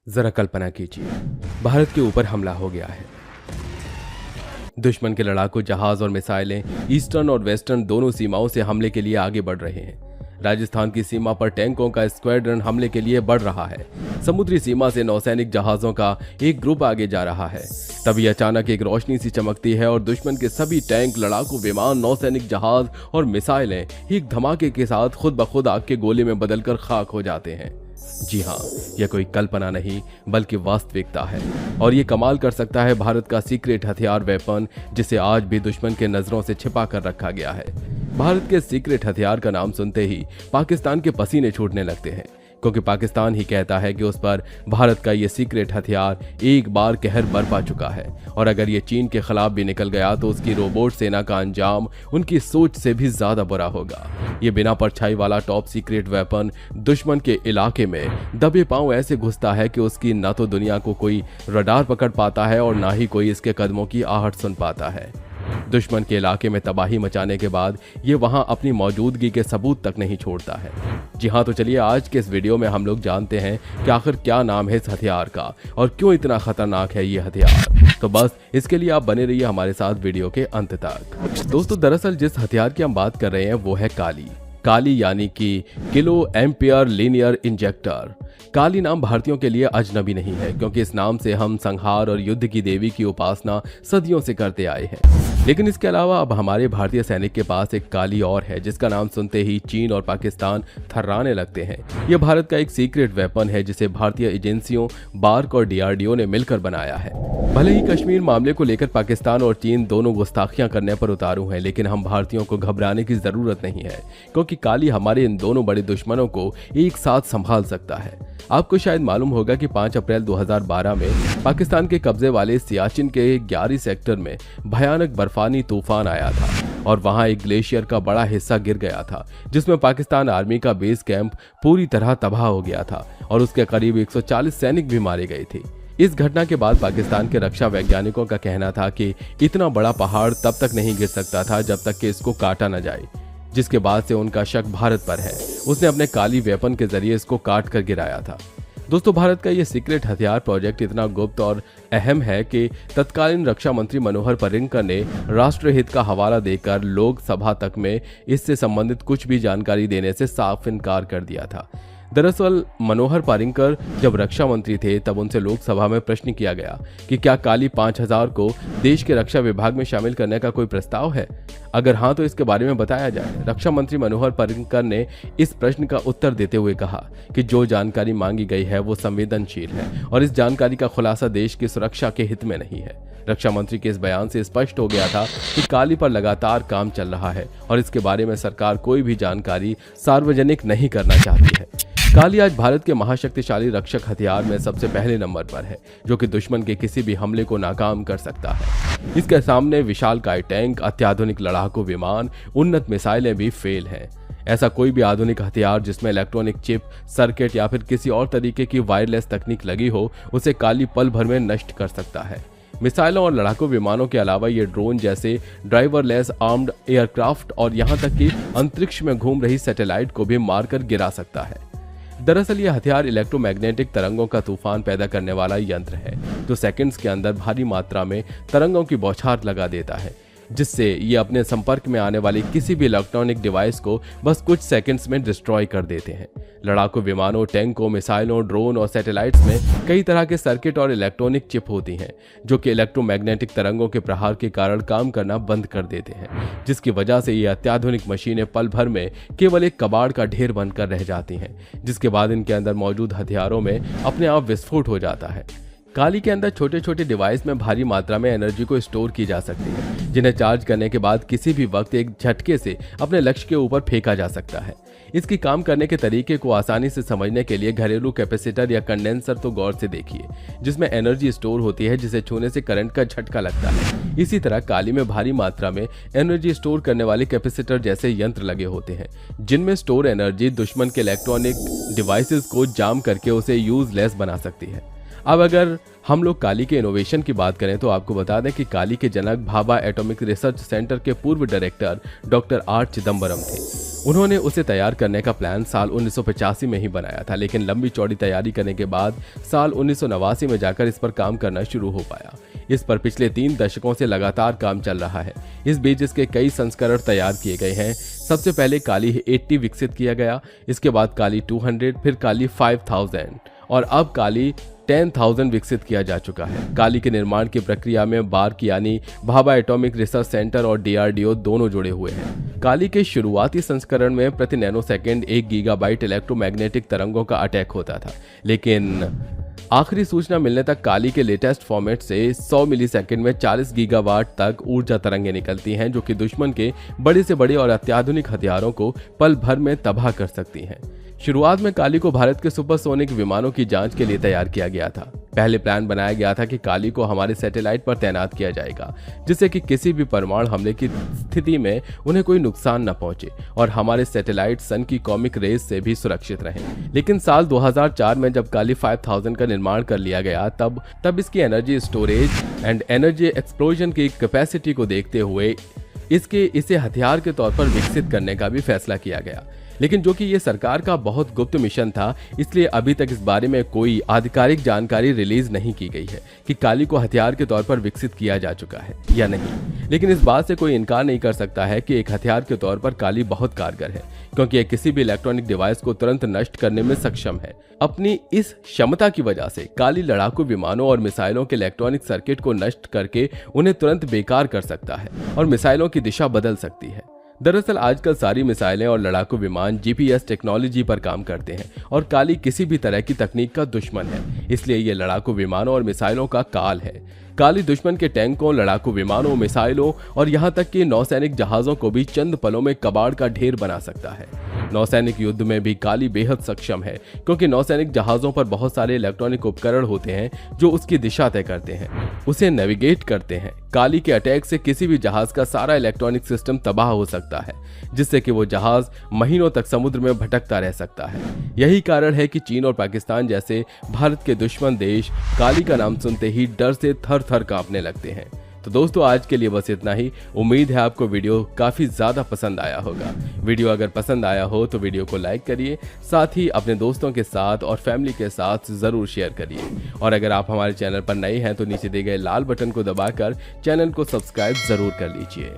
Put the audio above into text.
जरा कल्पना कीजिए, भारत के ऊपर हमला हो गया है। दुश्मन के लड़ाकू जहाज और मिसाइलें ईस्टर्न और वेस्टर्न दोनों सीमाओं से हमले के लिए आगे बढ़ रहे हैं। राजस्थान की सीमा पर टैंकों का स्क्वाड्रन हमले के लिए बढ़ रहा है। समुद्री सीमा से नौसैनिक जहाजों का एक ग्रुप आगे जा रहा है। तभी अचानक एक रोशनी सी चमकती है और दुश्मन के सभी टैंक, लड़ाकू विमान, नौसैनिक जहाज और मिसाइलें एक धमाके के साथ खुद ब खुद आग के गोले में बदलकर खाक हो जाते हैं। जी हाँ, यह कोई कल्पना नहीं बल्कि वास्तविकता है। और ये कमाल कर सकता है भारत का सीक्रेट हथियार वेपन, जिसे आज भी दुश्मन के नजरों से छिपा कर रखा गया है। भारत के सीक्रेट हथियार का नाम सुनते ही पाकिस्तान के पसीने छूटने लगते हैं, क्योंकि पाकिस्तान ही कहता है कि उस पर भारत का ये सीक्रेट हथियार एक बार कहर बरपा चुका है। और अगर ये चीन के खिलाफ भी निकल गया तो उसकी रोबोट सेना का अंजाम उनकी सोच से भी ज्यादा बुरा होगा। ये बिना परछाई वाला टॉप सीक्रेट वेपन दुश्मन के इलाके में दबे पांव ऐसे घुसता है कि उसकी न तो दुनिया को कोई रडार पकड़ पाता है और ना ही कोई इसके कदमों की आहट सुन पाता है। दुश्मन के इलाके में तबाही मचाने के बाद ये वहां अपनी मौजूदगी के सबूत तक नहीं छोड़ता है। जी हाँ, तो चलिए आज के इस वीडियो में हम लोग जानते हैं कि आखिर क्या नाम है इस हथियार का और क्यों इतना खतरनाक है ये हथियार। तो बस इसके लिए आप बने रहिए हमारे साथ वीडियो के अंत तक। दोस्तों, दरअसल जिस हथियार की हम बात कर रहे हैं वो है काली यानी कि किलो एम्पियर लीनियर इंजेक्टर। काली नाम भारतीयों के लिए अजनबी नहीं है, क्योंकि इस नाम से हम संहार और युद्ध की देवी की उपासना सदियों से करते आए हैं। लेकिन इसके अलावा अब हमारे भारतीय सैनिक के पास एक काली और है, जिसका नाम सुनते ही चीन और पाकिस्तान थर्राने लगते हैं। यह भारत का एक सीक्रेट वेपन है, जिसे भारतीय एजेंसियों बार्क और डीआरडीओ ने मिलकर बनाया है। भले ही कश्मीर मामले को लेकर पाकिस्तान और चीन दोनों गुस्ताखियां करने पर उतारू हैं, लेकिन हम भारतीयों को घबराने की जरूरत नहीं है, क्योंकि काली हमारे इन दोनों बड़े दुश्मनों को एक साथ संभाल सकता है। आपको शायद मालूम होगा कि 5 अप्रैल 2012 में पाकिस्तान के कब्जे वाले सियाचिन के 11 सेक्टर में भयानक बर्फानी तूफान आया था और वहां एक ग्लेशियर का बड़ा हिस्सा गिर गया था, जिसमें पाकिस्तान आर्मी का बेस कैंप पूरी तरह तबाह हो गया था और उसके करीब 140 सैनिक भी मारे गए थे। इस घटना के बाद पाकिस्तान के रक्षा वैज्ञानिकों का कहना था कि इतना बड़ा पहाड़ तब तक नहीं गिर सकता था जब तक कि इसको काटा न जाए, जिसके बाद से उनका शक भारत पर है। उसने अपने काली वेपन के जरिए इसको काट कर गिराया था। दोस्तों, भारत का यह सीक्रेट हथियार प्रोजेक्ट इतना गुप्त और अहम है कि तत्कालीन रक्षा मंत्री मनोहर पर्रिकर ने राष्ट्रहित का हवाला देकर लोकसभा तक में इससे संबंधित कुछ भी जानकारी देने से साफ इनकार कर दिया था। दरअसल मनोहर पर्रिकर जब रक्षा मंत्री थे तब उनसे लोकसभा में प्रश्न किया गया कि क्या काली 5000 को देश के रक्षा विभाग में शामिल करने का कोई प्रस्ताव है, अगर हाँ तो इसके बारे में बताया जाए। रक्षा मंत्री मनोहर पर्रिकर ने इस प्रश्न का उत्तर देते हुए कहा कि जो जानकारी मांगी गई है वो संवेदनशील है और इस जानकारी का खुलासा देश की सुरक्षा के हित में नहीं है। रक्षा मंत्री के इस बयान से स्पष्ट हो गया था कि काली पर लगातार काम चल रहा है और इसके बारे में सरकार कोई भी जानकारी सार्वजनिक नहीं करना चाहती है। काली आज भारत के महाशक्तिशाली रक्षक हथियार में सबसे पहले नंबर पर है, जो कि दुश्मन के किसी भी हमले को नाकाम कर सकता है। इसके सामने विशालकाय टैंक, अत्याधुनिक लड़ाकू विमान, उन्नत मिसाइलें भी फेल हैं। ऐसा कोई भी आधुनिक हथियार जिसमें इलेक्ट्रॉनिक चिप, सर्किट या फिर किसी और तरीके की वायरलेस तकनीक लगी हो, उसे काली पल भर में नष्ट कर सकता है। मिसाइलों और लड़ाकू विमानों के अलावा ये ड्रोन जैसे ड्राइवरलेस आर्म्ड एयरक्राफ्ट और यहाँ तक कि अंतरिक्ष में घूम रही सैटेलाइट को भी मारकर गिरा सकता है। दरअसल यह हथियार इलेक्ट्रोमैग्नेटिक तरंगों का तूफान पैदा करने वाला यंत्र है, जो सेकंड्स के अंदर भारी मात्रा में तरंगों की बौछार लगा देता है, जिससे ये अपने संपर्क में आने वाली किसी भी इलेक्ट्रॉनिक डिवाइस को बस कुछ सेकंड्स में डिस्ट्रॉय कर देते हैं। लड़ाकू विमानों, टैंकों, मिसाइलों, ड्रोन और सैटेलाइट्स में कई तरह के सर्किट और इलेक्ट्रॉनिक चिप होती हैं, जो कि इलेक्ट्रोमैग्नेटिक तरंगों के प्रहार के कारण काम करना बंद कर देते हैं, जिसकी वजह से ये अत्याधुनिक मशीनें पल भर में केवल एक कबाड़ का ढेर बनकर रह जाती हैं, जिसके बाद इनके अंदर मौजूद हथियारों में अपने आप विस्फोट हो जाता है। काली के अंदर छोटे छोटे डिवाइस में भारी मात्रा में एनर्जी को स्टोर की जा सकती है, जिन्हें चार्ज करने के बाद किसी भी वक्त एक झटके से अपने लक्ष्य के ऊपर फेंका जा सकता है। इसकी काम करने के तरीके को आसानी से समझने के लिए घरेलू कैपेसिटर या कंडेंसर तो गौर से देखिए, जिसमें एनर्जी स्टोर होती है, जिसे छूने से करंट का झटका लगता है। इसी तरह काली में भारी मात्रा में एनर्जी स्टोर करने वाले कैपेसिटर जैसे यंत्र लगे होते हैं, जिनमें स्टोर एनर्जी दुश्मन के इलेक्ट्रॉनिक डिवाइसेस को जाम करके उसे यूजलेस बना सकती है। अब अगर हम लोग काली के इनोवेशन की बात करें तो आपको बता दें कि काली के जनक भाभा एटॉमिक रिसर्च सेंटर के पूर्व डायरेक्टर डॉक्टर आर चिदम्बरम थे। उन्होंने उसे तैयार करने का प्लान साल 1985 में ही बनाया था, लेकिन लंबी चौड़ी तैयारी करने के बाद साल 1989 में जाकर इस पर काम करना शुरू हो पाया। इस पर पिछले 3 दशकों से लगातार काम चल रहा है। इस बीच इसके कई संस्करण तैयार किए गए हैं। सबसे पहले काली 80 विकसित किया गया, इसके बाद काली 200, फिर काली 5000 और अब काली 10,000 विकसित किया जा चुका है। काली के निर्माण की प्रक्रिया में बार्क यानी भाभा एटॉमिक रिसर्च सेंटर और DRDO दोनों जुड़े हुए हैं। काली के शुरुआती संस्करण में प्रति नैनोसेकंड 1 गीगाबाइट इलेक्ट्रोमैग्नेटिक तरंगों का अटैक होता था, लेकिन आखिरी सूचना मिलने तक काली के लेटेस्ट फॉर्मेट से 100 मिलीसेकंड में 40 गीगावाट तक ऊर्जा तरंगें निकलती हैं, जो कि दुश्मन के बड़े से बड़े और अत्याधुनिक हथियारों को पल भर में तबाह कर सकती हैं। शुरुआत में काली को भारत के सुपरसोनिक विमानों की जांच के लिए तैयार किया गया था। पहले प्लान बनाया गया था कि काली को हमारे सैटेलाइट पर तैनात किया जाएगा, जिससे कि किसी भी परमाणु हमले की स्थिति में उन्हें कोई नुकसान न पहुंचे और हमारे सैटेलाइट सन की कॉमिक रेज से भी सुरक्षित रहें। लेकिन साल 2004 में जब काली 5000 का निर्माण कर लिया गया, तब इसकी energy storage and energy explosion की कैपेसिटी को देखते हुए इसे हथियार के तौर पर विकसित करने का भी फैसला किया गया। लेकिन जो कि ये सरकार का बहुत गुप्त मिशन था, इसलिए अभी तक इस बारे में कोई आधिकारिक जानकारी रिलीज नहीं की गई है कि काली को हथियार के तौर पर विकसित किया जा चुका है या नहीं। लेकिन इस बात से कोई इनकार नहीं कर सकता है कि एक हथियार के तौर पर काली बहुत कारगर है, क्योंकि यह किसी भी इलेक्ट्रॉनिक डिवाइस को तुरंत नष्ट करने में सक्षम है। अपनी इस क्षमता की वजह से काली लड़ाकू विमानों और मिसाइलों के इलेक्ट्रॉनिक सर्किट को नष्ट करके उन्हें तुरंत बेकार कर सकता है और मिसाइलों की दिशा बदल सकती है। दरअसल आजकल सारी मिसाइलें और लड़ाकू विमान GPS टेक्नोलॉजी पर काम करते हैं और काली किसी भी तरह की तकनीक का दुश्मन है, इसलिए ये लड़ाकू विमानों और मिसाइलों का काल है। काली दुश्मन के टैंकों, लड़ाकू विमानों, मिसाइलों और यहाँ तक कि नौसैनिक जहाजों को भी चंद पलों में कबाड़ का ढेर बना सकता है। नौसैनिक युद्ध में भी काली बेहद सक्षम है, क्योंकि नौसैनिक जहाजों पर बहुत सारे इलेक्ट्रॉनिक उपकरण होते हैं जो उसकी दिशा तय करते हैं, उसे नेविगेट करते हैं। काली के अटैक से किसी भी जहाज का सारा इलेक्ट्रॉनिक सिस्टम तबाह हो सकता है, जिससे कि वो जहाज महीनों तक समुद्र में भटकता रह सकता है। यही कारण है कि चीन और पाकिस्तान जैसे भारत के दुश्मन देश काली का नाम सुनते ही डर से थर थर कांपने लगते हैं। तो दोस्तों, आज के लिए बस इतना ही। उम्मीद है आपको वीडियो काफी ज्यादा पसंद आया होगा। वीडियो अगर पसंद आया हो तो वीडियो को लाइक करिए, साथ ही अपने दोस्तों के साथ और फैमिली के साथ जरूर शेयर करिए। और अगर आप हमारे चैनल पर नए हैं तो नीचे दिए गए लाल बटन को दबाकर चैनल को सब्सक्राइब जरूर कर लीजिए।